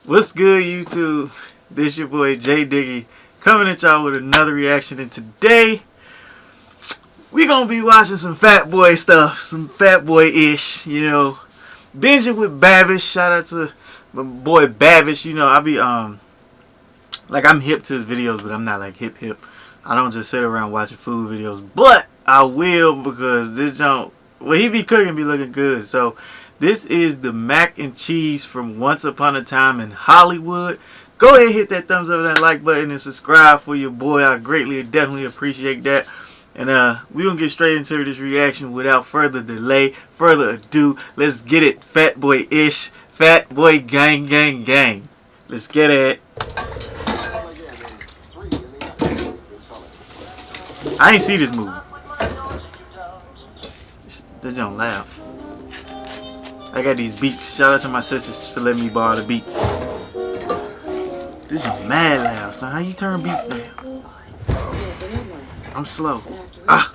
What's good, YouTube? This your boy J Diggy coming at y'all with another reaction. And today we gonna be watching some Fat Boy stuff, some Fat Boy ish. You know, binging with Babish. Shout out to my boy Babish. You know, I be like I'm hip to his videos, but I'm not like hip. I don't just sit around watching food videos, but I will because this junk, well, he be cooking, be looking good. So this is the mac and cheese from Once Upon a Time in Hollywood. Go ahead, hit that thumbs up, that like button, and subscribe for your boy. I greatly, definitely appreciate that. And we gonna get straight into this reaction without further delay, further ado. Let's get it, Fat Boy ish, Fat Boy gang. Let's get it. I ain't see this movie. This don't loud. I got these beats. Shout out to my sisters for letting me borrow the beats. This is mad loud, son. How you turn beats down? I'm slow. Ah.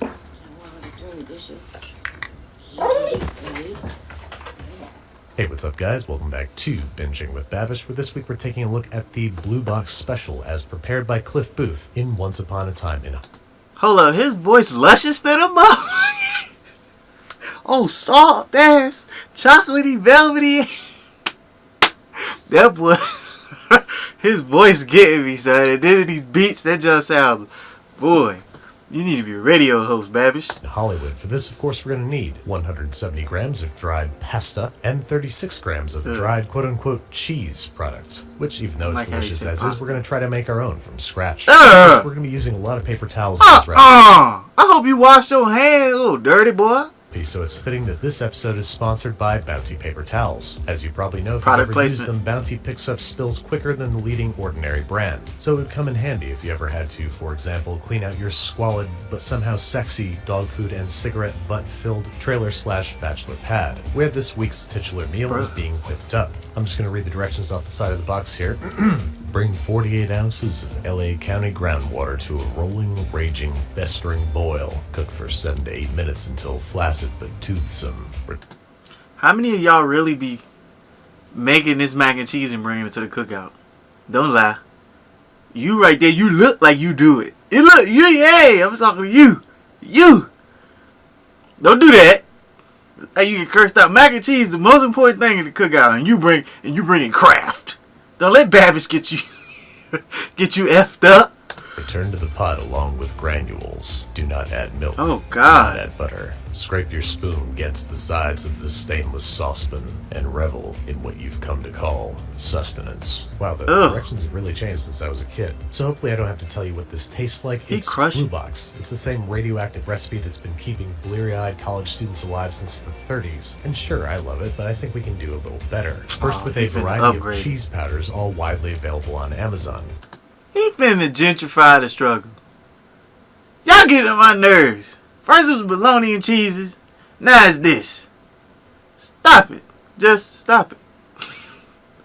Hey, what's up, guys? Welcome back to Binging with Babish, where this week we're taking a look at the Blue Box Special as prepared by Cliff Booth in Once Upon a Time in... Hold up, his voice luscious than a mother. Oh, soft ass, chocolatey, velvety. That boy, his voice getting me, son. And then these beats, that just sounds, boy, you need to be a radio host, Babish. In Hollywood. For this, of course, we're going to need 170 grams of dried pasta and 36 grams of dried quote-unquote cheese product, which, even though it's delicious as is, we're going to try to make our own from scratch. We're going to be using a lot of paper towels in this recipe. I hope you wash your hands, little dirty boy. So it's fitting that this episode is sponsored by Bounty Paper Towels. As you probably know, if you've ever used them, Bounty picks up spills quicker than the leading Ordinary brand. So it would come in handy if you ever had to, for example, clean out your squalid but somehow sexy dog food and cigarette butt-filled trailer/bachelor pad, where this week's titular meal is being whipped up. I'm just going to read the directions off the side of the box here. Bring 48 ounces of LA County groundwater to a rolling, raging, festering boil. Cook for 7 to 8 minutes until flaccid but toothsome. How many of y'all really be making this mac and cheese and bringing it to the cookout? Don't lie. You right there, you look like you do it. You look, yeah, I'm talking to you. You. Don't do that. Hey, you get cursed out. Mac and cheese is the most important thing in the cookout, and you bring craft. Don't let Babish get you effed up. Return to the pot along with granules. Do not add milk. Oh, God. Do not add butter. Scrape your spoon against the sides of the stainless saucepan and revel in what you've come to call sustenance. Wow, the directions have really changed since I was a kid. So hopefully I don't have to tell you what this tastes like. It's Blue Box. It's the same radioactive recipe that's been keeping bleary-eyed college students alive since the 30s. And sure, I love it, but I think we can do a little better. First, with a variety of cheese powders, all widely available on Amazon. He finna gentrify the struggle. Y'all getting on my nerves. First it was bologna and cheeses. Now it's this. Stop it. Just stop it.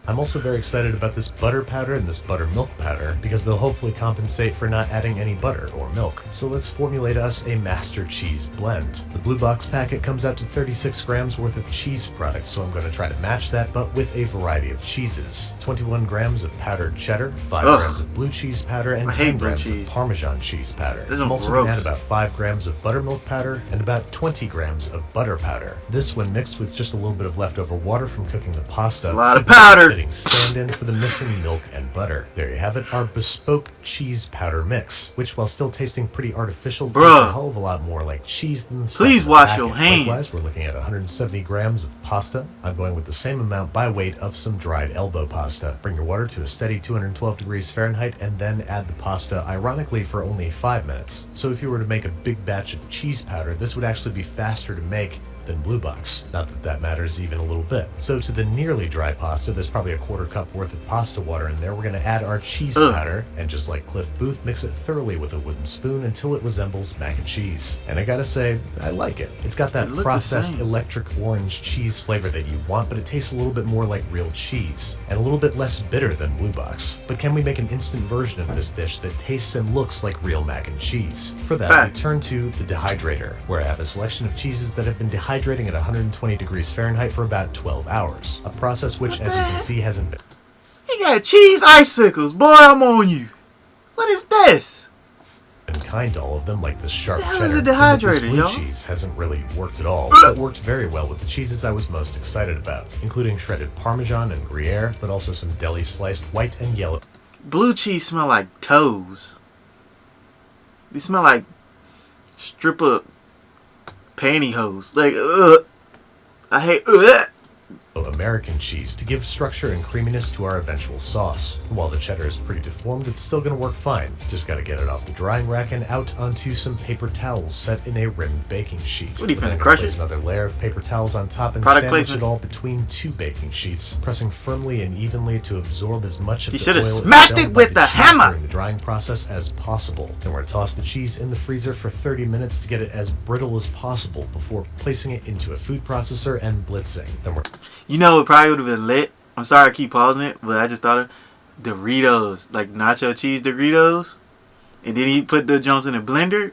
I'm also very excited about this butter powder and this buttermilk powder because they'll hopefully compensate for not adding any butter or milk. So let's formulate us a master cheese blend. The Blue Box packet comes out to 36 grams worth of cheese product, so I'm going to try to match that but with a variety of cheeses. 21 grams of powdered cheddar, 5 grams of blue cheese powder, and 10 grams of Parmesan cheese powder. I'm also going to add about 5 grams of buttermilk powder and about 20 grams of butter powder. This, when mixed with just a little bit of leftover water from cooking the pasta, a lot of powder. Stand-in for the missing milk and butter. There you have it, our bespoke cheese powder mix, which while still tasting pretty artificial, tastes a hell of a lot more like cheese than the stuff in the wash your hands. Likewise, we're looking at 170 grams of pasta. I'm going with the same amount by weight of some dried elbow pasta. Bring your water to a steady 212 degrees Fahrenheit and then add the pasta, ironically, for only 5 minutes. So if you were to make a big batch of cheese powder, this would actually be faster to make than Blue Box. Not that that matters even a little bit. So to the nearly dry pasta, there's probably a quarter cup worth of pasta water in there. We're going to add our cheese powder, and just like Cliff Booth, mix it thoroughly with a wooden spoon until it resembles mac and cheese. And I gotta say, I like it. It's got that processed electric orange cheese flavor that you want, but it tastes a little bit more like real cheese, and a little bit less bitter than Blue Box. But can we make an instant version of this dish that tastes and looks like real mac and cheese? For that, we turn to the dehydrator, where I have a selection of cheeses that have been dehydrated dehydrating at 120 degrees Fahrenheit for about 12 hours. A process which, as you can see, hasn't been... He got cheese icicles. Boy, I'm on you. What is this? And kind to all of them, like this sharp The hell cheddar. is a and that dehydrator, this blue y'all? cheese hasn't really worked at all, but worked very well with the cheeses I was most excited about, including shredded Parmesan and Gruyere, but also some deli sliced white and yellow. Blue cheese smell like toes. They smell like stripper pantyhose. Like, ugh. I hate, ugh. American cheese to give structure and creaminess to our eventual sauce. And while the cheddar is pretty deformed, it's still going to work fine. Just got to get it off the drying rack and out onto some paper towels set in a rimmed baking sheet. What are you Then finna I'm gonna crush place it? another layer of paper towels on top and Product sandwich placement. it all between two baking sheets, pressing firmly and evenly to absorb as much of You the should've oil smashed expelled it by with the the cheese hammer. during the drying process as possible. Then we're going to toss the cheese in the freezer for 30 minutes to get it as brittle as possible before placing it into a food processor and blitzing. Then we're You know it probably would have been lit. I'm sorry I keep pausing it, but I just thought of Doritos. Like nacho cheese Doritos. And then he put the Jones in a blender.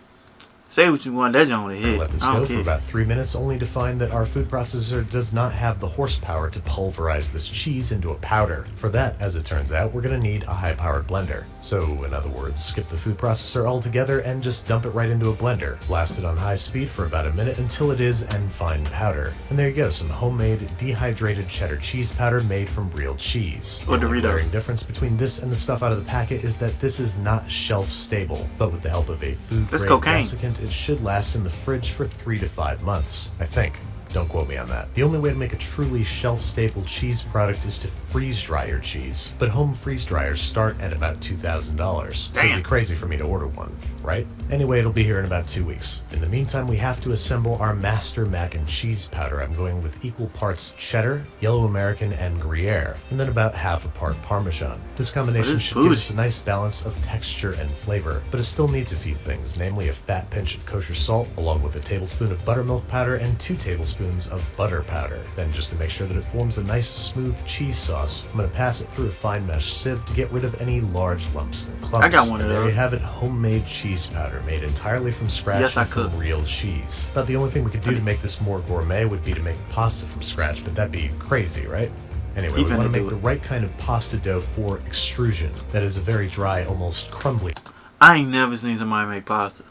Say what you want, that joint to hit. let this I go don't for care. about 3 minutes, only to find that our food processor does not have the horsepower to pulverize this cheese into a powder. For that, as it turns out, we're going to need a high-powered blender. So, in other words, skip the food processor altogether and just dump it right into a blender. Blast it on high speed for about a minute until it is en fine powder. And there you go, some homemade dehydrated cheddar cheese powder made from real cheese. Or The only Doritos. glaring difference between this and the stuff out of the packet is that this is not shelf stable, but with the help of a That's food-grade cocaine. desiccant, it should last in the fridge for 3 to 5 months, I think. Don't quote me on that. The only way to make a truly shelf-stable cheese product is to freeze-dry your cheese. But home freeze dryers start at about $2,000, so it'd be crazy for me to order one, right? Anyway, it'll be here in about 2 weeks. In the meantime, we have to assemble our master mac and cheese powder. I'm going with equal parts cheddar, yellow American, and Gruyere, and then about half a part Parmesan. This combination is should give us bougie. a nice balance of texture and flavor, but it still needs a few things, namely a fat pinch of kosher salt, along with a tablespoon of buttermilk powder and 2 tablespoons of butter powder. Then, just to make sure that it forms a nice smooth cheese sauce, I'm going to pass it through a fine mesh sieve to get rid of any large lumps and clumps. I got one of And there those. you have it, homemade cheese powder made entirely from scratch Yes, I and from could. real cheese. But the only thing we could do to make this more gourmet would be to make pasta from scratch, but that'd be crazy, right? Anyway, He we want finna to make do the it. right kind of pasta dough for extrusion. That is a very dry, almost crumbly. I ain't never seen somebody make pasta.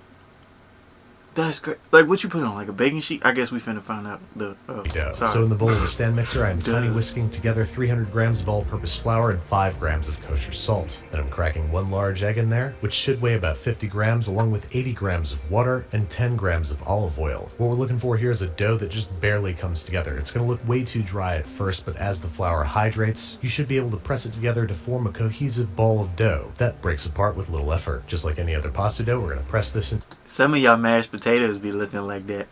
That's great. Like, what you put on? Like a baking sheet? I guess we finna find out the... dough. sorry. So in the bowl of the stand mixer, I'm tiny Duh. whisking together 300 grams of all-purpose flour and 5 grams of kosher salt. Then I'm cracking 1 large egg in there, which should weigh about 50 grams, along with 80 grams of water and 10 grams of olive oil. What we're looking for here is a dough that just barely comes together. It's going to look way too dry at first, but as the flour hydrates, you should be able to press it together to form a cohesive ball of dough that breaks apart with little effort. Just like any other pasta dough, we're going to press this Some of y'all mashed potatoes be looking like that.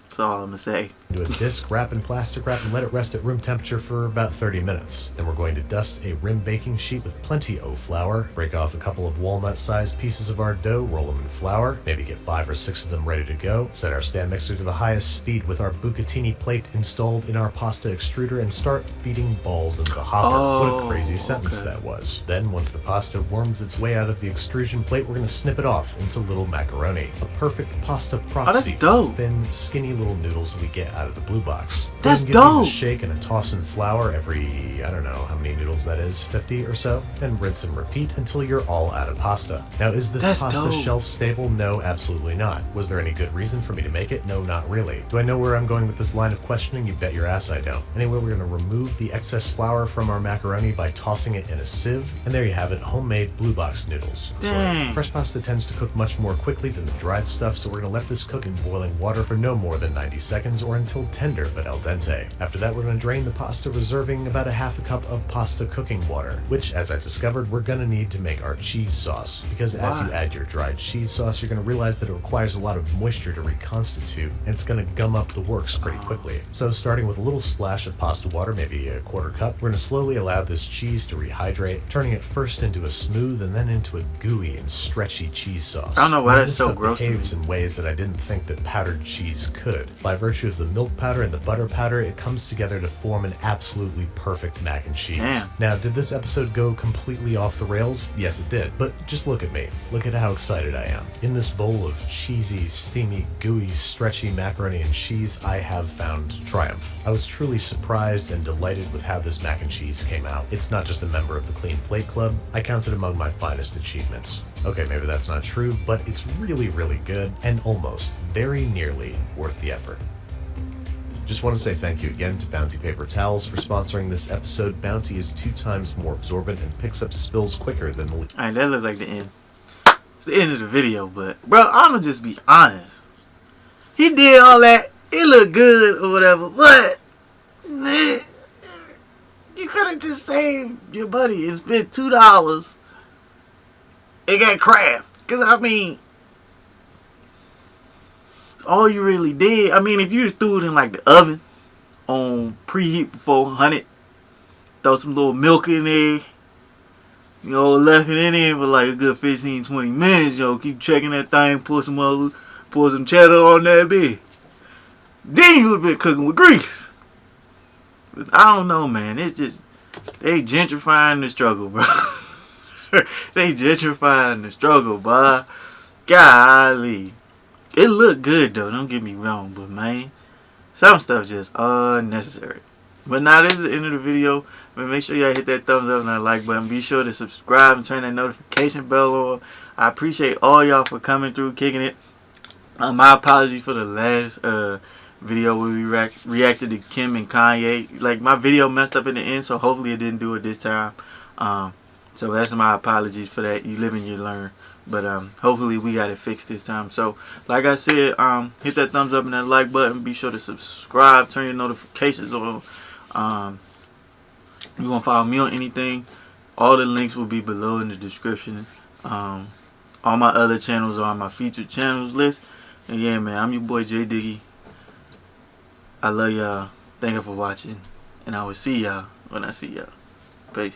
That's all I'm gonna say. into a disc, wrap in plastic wrap, and let it rest at room temperature for about 30 minutes. Then we're going to dust a rim baking sheet with plenty of flour, break off a couple of walnut-sized pieces of our dough, roll them in flour, maybe get 5 or 6 of them ready to go, set our stand mixer to the highest speed with our bucatini plate installed in our pasta extruder, and start feeding balls into the hopper. What a crazy sentence okay. that was. Then, once the pasta worms its way out of the extrusion plate, we're going to snip it off into little macaroni. A perfect pasta proxy for dope. the thin, skinny little noodles that we get out of the blue box. That's Go ahead and give dope. these a shake and a toss in flour every, I don't know how many noodles that is, 50 or so, and rinse and repeat until you're all out of pasta. Now, is this That's pasta dope. shelf stable? No, absolutely not. Was there any good reason for me to make it? No, not really. Do I know where I'm going with this line of questioning? You bet your ass I don't. Anyway, we're going to remove the excess flour from our macaroni by tossing it in a sieve, and there you have it, homemade blue box noodles. Dang. Fresh pasta tends to cook much more quickly than the dried stuff, so we're going to let this cook in boiling water for no more than 90 seconds or until tender but al dente. After that, we're going to drain the pasta, reserving about a half a cup of pasta cooking water, which, as I discovered, we're going to need to make our cheese sauce. Because as you Why? add your dried cheese sauce, you're going to realize that it requires a lot of moisture to reconstitute, and it's going to gum up the works pretty quickly. So starting with a little splash of pasta water, maybe a quarter cup, we're going to slowly allow this cheese to rehydrate, turning it first into a smooth and then into a gooey and stretchy cheese sauce. I don't know why Now, that's this so stuff gross to me. behaves in ways that I didn't think that powdered cheese could. By virtue of the milk milk powder and the butter powder, it comes together to form an absolutely perfect mac and cheese. Damn. Now, did this episode go completely off the rails? Yes, it did. But just look at me. Look at how excited I am. In this bowl of cheesy, steamy, gooey, stretchy macaroni and cheese, I have found triumph. I was truly surprised and delighted with how this mac and cheese came out. It's not just a member of the Clean Plate Club. I count it among my finest achievements. Okay, maybe that's not true, but it's really, really good and almost, very nearly, worth the effort. Just want to say thank you again to Bounty Paper Towels for sponsoring this episode. Bounty is 2 times more absorbent and picks up spills quicker than... Alright, that looked like the end. It's the end of the video, but bro, I'ma just be honest. He did all that, it looked good or whatever, but man, you could have just saved your buddy and spent $2 and got Kraft. Cause I mean, all you really did, I mean, if you just threw it in like the oven on preheat for 400, throw some little milk in there, you know, left it in there for like a good 15-20 minutes, yo, keep checking that thing, pour some cheddar on that bit. Then you would have been cooking with grease. But I don't know, man. It's just, they gentrifying the struggle, bro. They gentrifying the struggle, bro. Golly. It looked good, though. Don't get me wrong, but, man, some stuff just unnecessary. But now, this is the end of the video. Make sure y'all hit that thumbs up and that like button. Be sure to subscribe and turn that notification bell on. I appreciate all y'all for coming through, kicking it. My apologies for the last video where we reacted to Kim and Kanye. Like, my video messed up in the end, so hopefully it didn't do it this time. So that's my apologies for that. You live and you learn. But hopefully we got it fixed this time. So like I said, hit that thumbs up and that like button. Be sure to subscribe, turn your notifications on. You want to follow me on anything, all the links will be below in the description. All my other channels are on my featured channels list. And yeah, man, I'm your boy J Diggy. I love y'all. Thank you for watching. And I will see y'all when I see y'all. Peace.